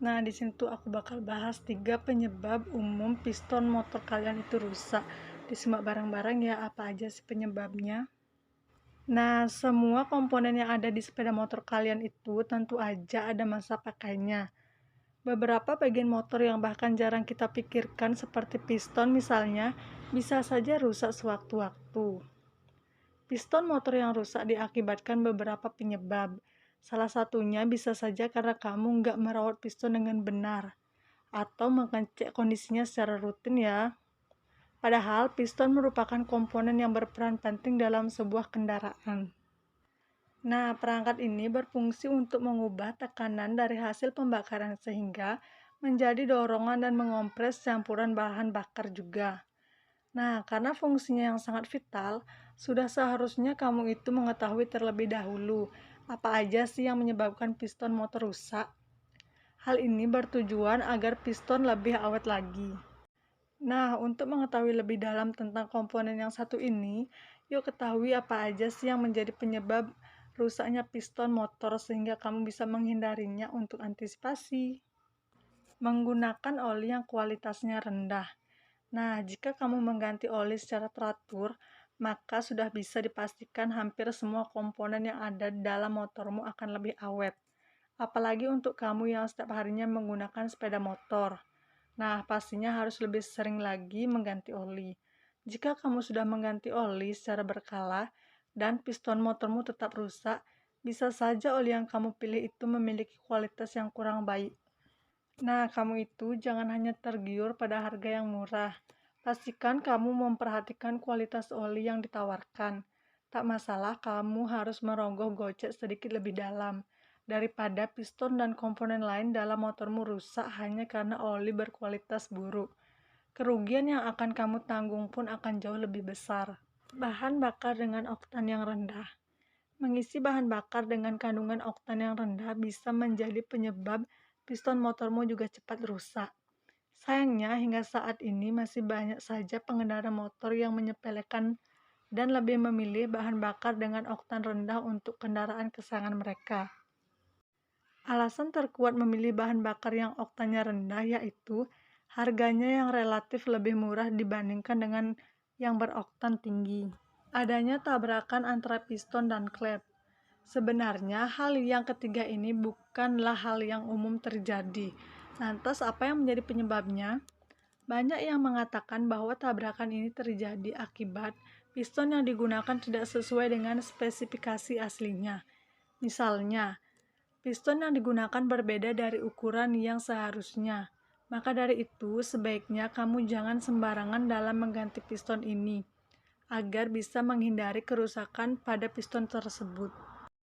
Nah, di sini tuh aku bakal bahas 3 penyebab umum piston motor kalian itu rusak. Disimak bareng-bareng ya, apa aja sih penyebabnya. Nah, semua komponen yang ada di sepeda motor kalian itu tentu aja ada masa pakainya. Beberapa bagian motor yang bahkan jarang kita pikirkan seperti piston misalnya, bisa saja rusak sewaktu-waktu. Piston motor yang rusak diakibatkan beberapa penyebab. Salah satunya bisa saja karena kamu nggak merawat piston dengan benar, atau mengecek kondisinya secara rutin ya. Padahal piston merupakan komponen yang berperan penting dalam sebuah kendaraan. Nah, perangkat ini berfungsi untuk mengubah tekanan dari hasil pembakaran sehingga menjadi dorongan dan mengompres campuran bahan bakar juga. Nah, karena fungsinya yang sangat vital, sudah seharusnya kamu itu mengetahui terlebih dahulu apa aja sih yang menyebabkan piston motor rusak. Hal ini bertujuan agar piston lebih awet lagi. Nah, untuk mengetahui lebih dalam tentang komponen yang satu ini, yuk ketahui apa aja sih yang menjadi penyebab rusaknya piston motor sehingga kamu bisa menghindarinya untuk antisipasi. Menggunakan oli yang kualitasnya rendah. Nah, jika kamu mengganti oli secara teratur, maka sudah bisa dipastikan hampir semua komponen yang ada dalam motormu akan lebih awet. Apalagi untuk kamu yang setiap harinya menggunakan sepeda motor. Nah, pastinya harus lebih sering lagi mengganti oli. Jika kamu sudah mengganti oli secara berkala dan piston motormu tetap rusak, bisa saja oli yang kamu pilih itu memiliki kualitas yang kurang baik. Nah, kamu itu jangan hanya tergiur pada harga yang murah. Pastikan kamu memperhatikan kualitas oli yang ditawarkan. Tak masalah kamu harus merogoh gocek sedikit lebih dalam, daripada piston dan komponen lain dalam motormu rusak hanya karena oli berkualitas buruk. Kerugian yang akan kamu tanggung pun akan jauh lebih besar. Bahan bakar dengan oktan yang rendah. Mengisi bahan bakar dengan kandungan oktan yang rendah bisa menjadi penyebab piston motormu juga cepat rusak. Sayangnya, hingga saat ini masih banyak saja pengendara motor yang menyepelekan dan lebih memilih bahan bakar dengan oktan rendah untuk kendaraan kesayangan mereka. Alasan terkuat memilih bahan bakar yang oktannya rendah yaitu harganya yang relatif lebih murah dibandingkan dengan yang beroktan tinggi. Adanya tabrakan antara piston dan klep. Sebenarnya hal yang ketiga ini bukanlah hal yang umum terjadi. Lantas apa yang menjadi penyebabnya? Banyak yang mengatakan bahwa tabrakan ini terjadi akibat piston yang digunakan tidak sesuai dengan spesifikasi aslinya. Misalnya, piston yang digunakan berbeda dari ukuran yang seharusnya. Maka dari itu, sebaiknya kamu jangan sembarangan dalam mengganti piston ini, agar bisa menghindari kerusakan pada piston tersebut.